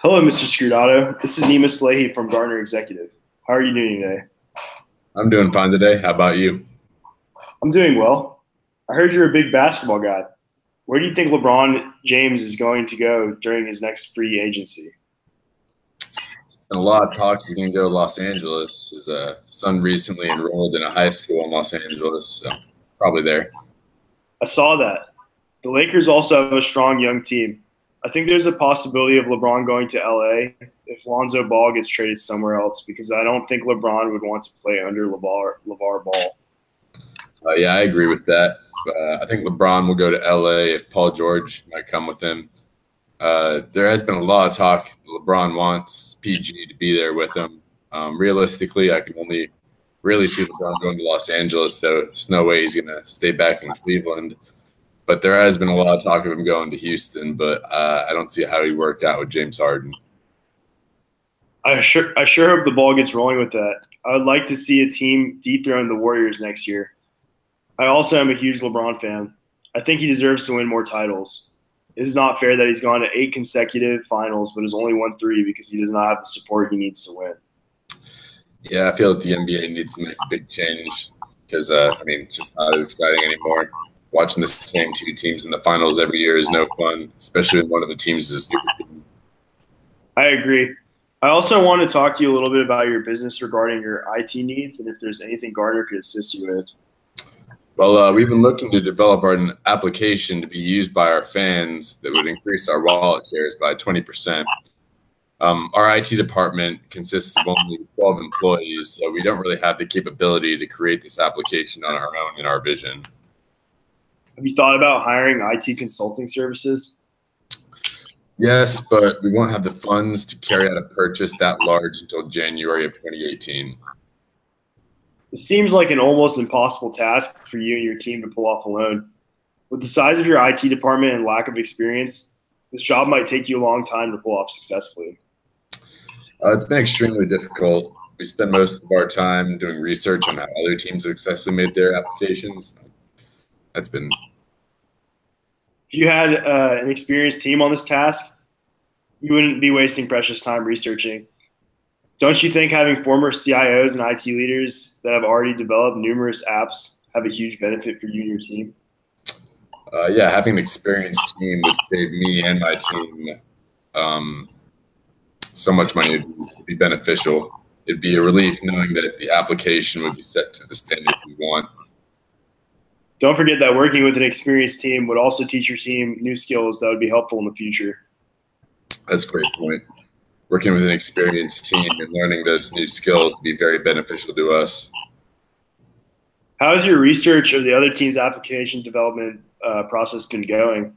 Hello, Mr. Scudato. This is Nima Slahi from Gartner Executive. How are you doing today? I'm doing fine today. How about you? I'm doing well. I heard you're a big basketball guy. Where do you think LeBron James is going to go during his next free agency? Been a lot of talks. He's going to go to Los Angeles. His son recently enrolled in a high school in Los Angeles, so probably there. I saw that. The Lakers also have a strong young team. I think there's a possibility of LeBron going to LA if Lonzo Ball gets traded somewhere else because I don't think LeBron would want to play under LeVar Ball. Yeah, I agree with that. I think LeBron will go to LA if Paul George might come with him. There has been a lot of talk. LeBron wants PG to be there with him. Realistically, I can only really see LeBron going to Los Angeles, so there's no way he's going to stay back in Cleveland. But there has been a lot of talk of him going to Houston, but I don't see how he'd work out with James Harden. I sure hope the ball gets rolling with that. I would like to see a team dethrone the Warriors next year. I also am a huge LeBron fan. I think he deserves to win more titles. It is not fair that he's gone to 8 consecutive finals, but has only won 3 because he does not have the support he needs to win. Yeah, I feel that the NBA needs to make a big change because, it's just not as exciting anymore. Watching the same 2 teams in the finals every year is no fun, especially when one of the teams is a super team. I agree. I also want to talk to you a little bit about your business regarding your IT needs and if there's anything Gartner could assist you with. Well, we've been looking to develop an application to be used by our fans that would increase our wallet shares by 20%. Our IT department consists of only 12 employees, so we don't really have the capability to create this application on our own in our vision. Have you thought about hiring IT consulting services? Yes, but we won't have the funds to carry out a purchase that large until January of 2018. It seems like an almost impossible task for you and your team to pull off alone. With the size of your IT department and lack of experience, this job might take you a long time to pull off successfully. It's been extremely difficult. We spend most of our time doing research on how other teams have successfully made their applications. That's been. If you had an experienced team on this task, you wouldn't be wasting precious time researching. Don't you think having former CIOs and IT leaders that have already developed numerous apps have a huge benefit for you and your team? Yeah, having an experienced team would save me and my team so much money. It would be beneficial. It'd be a relief knowing that the application would be set to the standard we want. Don't forget that working with an experienced team would also teach your team new skills that would be helpful in the future. That's a great point. Working with an experienced team and learning those new skills would be very beneficial to us. How has your research of the other team's application development process been going?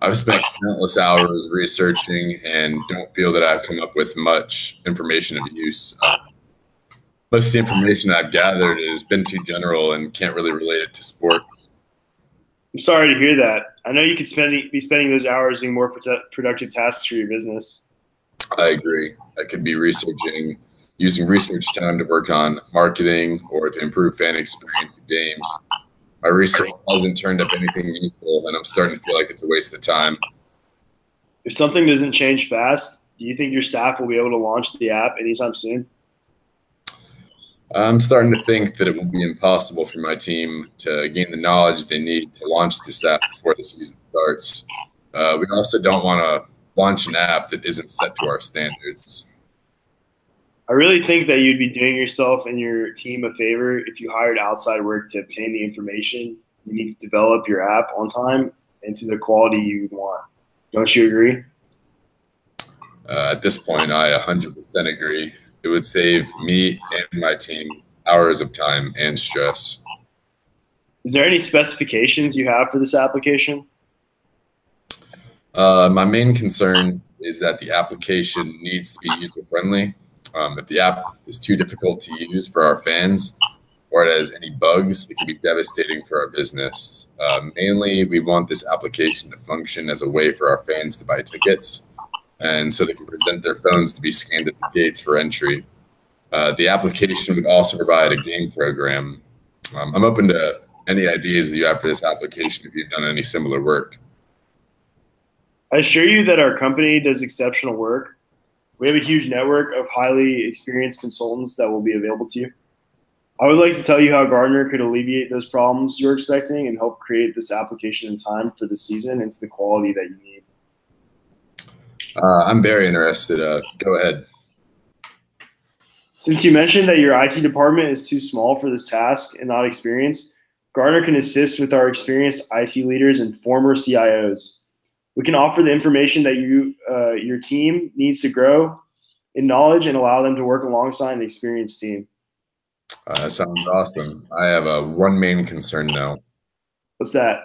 I've spent countless hours researching and don't feel that I've come up with much information of use. Most of the information I've gathered has been too general and can't really relate it to sports. I'm sorry to hear that. I know you could be spending those hours doing more productive tasks for your business. I agree. I could be using research time to work on marketing or to improve fan experience in games. My research hasn't turned up anything useful, and I'm starting to feel like it's a waste of time. If something doesn't change fast, do you think your staff will be able to launch the app anytime soon? I'm starting to think that it will be impossible for my team to gain the knowledge they need to launch this app before the season starts. We also don't want to launch an app that isn't set to our standards. I really think that you'd be doing yourself and your team a favor if you hired outside work to obtain the information you need to develop your app on time and to the quality you want. Don't you agree? At this point, I 100% agree. It would save me and my team hours of time and stress. Is there any specifications you have for this application? My main concern is that the application needs to be user-friendly. If the app is too difficult to use for our fans or it has any bugs, it can be devastating for our business. Mainly, we want this application to function as a way for our fans to buy tickets and so they can present their phones to be scanned at the gates for entry. The application would also provide a game program. I'm open to any ideas that you have for this application if you've done any similar work. I assure you that our company does exceptional work. We have a huge network of highly experienced consultants that will be available to you. I would like to tell you how Gartner could alleviate those problems you're expecting and help create this application in time for the season and to the quality that you need. I'm very interested. Go ahead. Since you mentioned that your IT department is too small for this task and not experienced, Gartner can assist with our experienced IT leaders and former CIOs. We can offer the information that your team needs to grow in knowledge and allow them to work alongside an experienced team. That sounds awesome. I have one main concern now. What's that?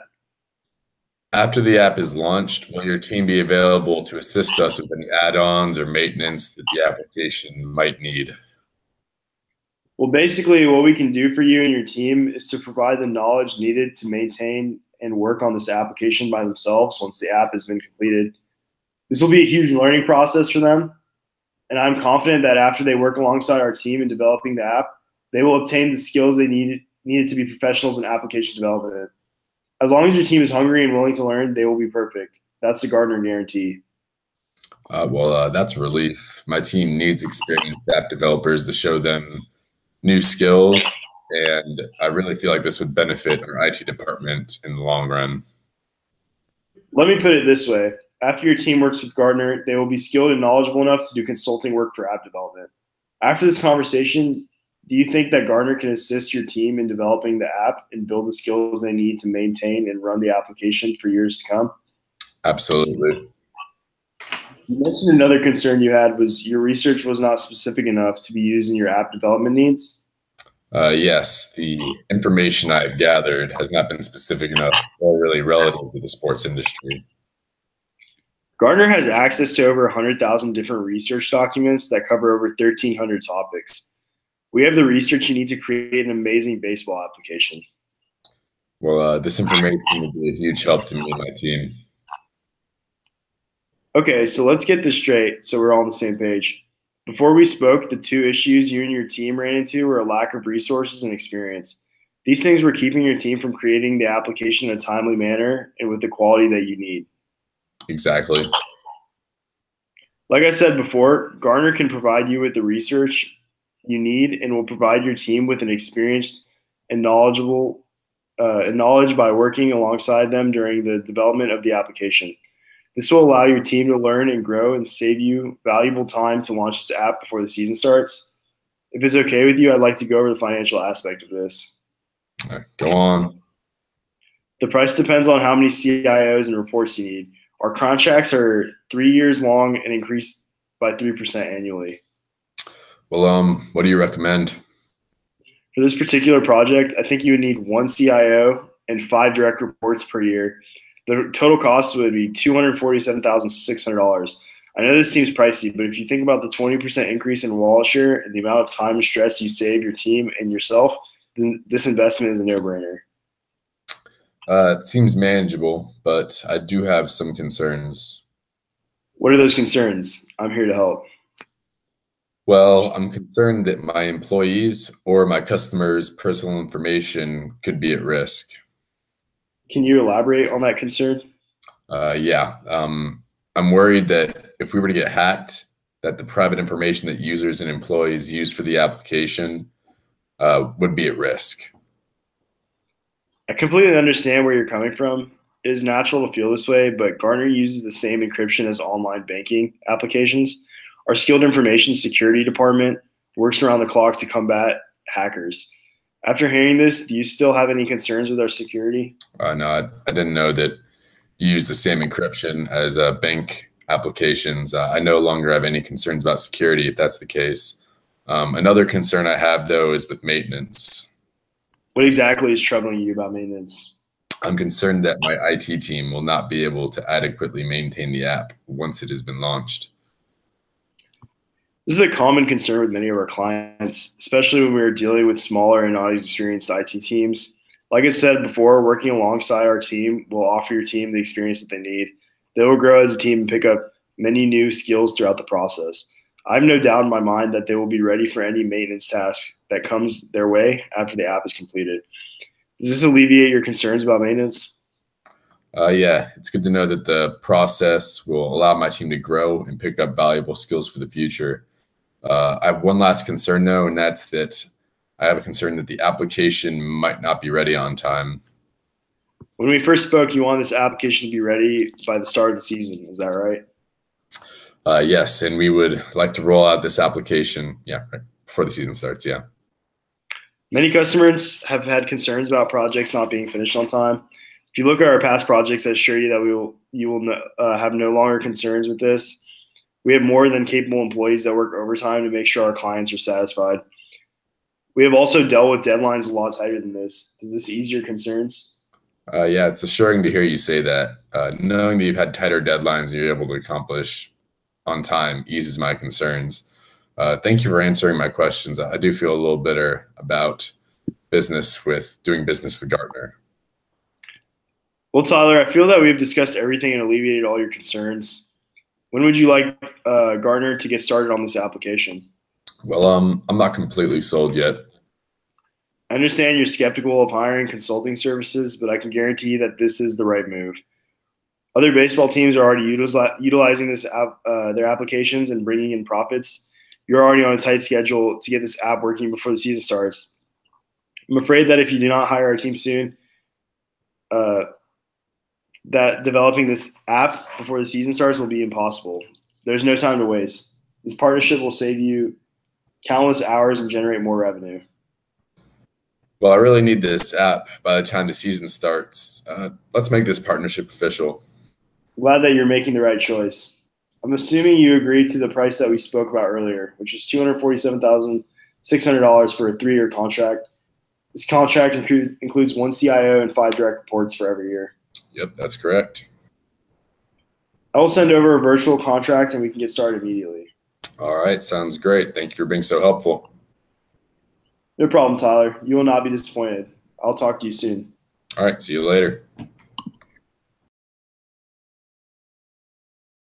After the app is launched, will your team be available to assist us with any add-ons or maintenance that the application might need? Well, basically, what we can do for you and your team is to provide the knowledge needed to maintain and work on this application by themselves once the app has been completed. This will be a huge learning process for them, and I'm confident that after they work alongside our team in developing the app, they will obtain the skills they needed to be professionals in application development. As long as your team is hungry and willing to learn, they will be perfect. That's the Gartner guarantee. That's a relief. My team needs experienced app developers to show them new skills, and I really feel like this would benefit our IT department in the long run. Let me put it this way. After your team works with Gartner, they will be skilled and knowledgeable enough to do consulting work for app development. After this conversation, do you think that Gartner can assist your team in developing the app and build the skills they need to maintain and run the application for years to come? Absolutely. You mentioned another concern you had was your research was not specific enough to be used in your app development needs. Yes, the information I've gathered has not been specific enough or really relevant to the sports industry. Gartner has access to over 100,000 different research documents that cover over 1,300 topics. We have the research you need to create an amazing baseball application. Well, this information would be a huge help to me and my team. Okay, so let's get this straight so we're all on the same page. Before we spoke, the two issues you and your team ran into were a lack of resources and experience. These things were keeping your team from creating the application in a timely manner and with the quality that you need. Exactly. Like I said before, Gartner can provide you with the research you need and will provide your team with an experienced and knowledge by working alongside them during the development of the application. This will allow your team to learn and grow and save you valuable time to launch this app before the season starts. If it's okay with you, I'd like to go over the financial aspect of this. Go on. The price depends on how many CIOs and reports you need. Our contracts are 3 years long and increase by 3% annually. Well, what do you recommend? For this particular project, I think you would need 1 CIO and 5 direct reports per year. The total cost would be $247,600. I know this seems pricey, but if you think about the 20% increase in wallet share and the amount of time and stress you save your team and yourself, then this investment is a no-brainer. It seems manageable, but I do have some concerns. What are those concerns? I'm here to help. Well, I'm concerned that my employees or my customers' personal information could be at risk. Can you elaborate on that concern? Yeah. I'm worried that if we were to get hacked, that the private information that users and employees use for the application would be at risk. I completely understand where you're coming from. It is natural to feel this way, but Gartner uses the same encryption as online banking applications. Our skilled information security department works around the clock to combat hackers. After hearing this, do you still have any concerns with our security? No, I didn't know that you use the same encryption as bank applications. I no longer have any concerns about security if that's the case. Another concern I have, though, is with maintenance. What exactly is troubling you about maintenance? I'm concerned that my IT team will not be able to adequately maintain the app once it has been launched. This is a common concern with many of our clients, especially when we are dealing with smaller and not as experienced IT teams. Like I said before, working alongside our team will offer your team the experience that they need. They will grow as a team and pick up many new skills throughout the process. I have no doubt in my mind that they will be ready for any maintenance task that comes their way after the app is completed. Does this alleviate your concerns about maintenance? Yeah, it's good to know that the process will allow my team to grow and pick up valuable skills for the future. I have one last concern, though, and that's that I have a concern that the application might not be ready on time. When we first spoke, you wanted this application to be ready by the start of the season. Is that right? Yes, and we would like to roll out this application, yeah, right before the season starts. Yeah. Many customers have had concerns about projects not being finished on time. If you look at our past projects, I assure you that you will have no longer concerns with this. We have more than capable employees that work overtime to make sure our clients are satisfied. We have also dealt with deadlines a lot tighter than this. Does this ease your concerns? Yeah, it's assuring to hear you say that. Knowing that you've had tighter deadlines and you're able to accomplish on time eases my concerns. Thank you for answering my questions. I do feel a little bitter about doing business with Gartner. Well, Tyler, I feel that we've discussed everything and alleviated all your concerns. When would you like Gartner to get started on this application? Well, I'm not completely sold yet. I understand you're skeptical of hiring consulting services, but I can guarantee that this is the right move. Other baseball teams are already utilizing their applications and bringing in profits. You're already on a tight schedule to get this app working before the season starts. I'm afraid that if you do not hire our team soon, that developing this app before the season starts will be impossible. There's no time to waste. This partnership will save you countless hours and generate more revenue. Well, I really need this app by the time the season starts. Let's make this partnership official. Glad that you're making the right choice. I'm assuming you agree to the price that we spoke about earlier, which is $247,600 for a 3-year contract. This contract includes one CIO and 5 direct reports for every year. Yep, that's correct. I will send over a virtual contract and we can get started immediately. All right, sounds great. Thank you for being so helpful. No problem, Tyler. You will not be disappointed. I'll talk to you soon. All right, see you later.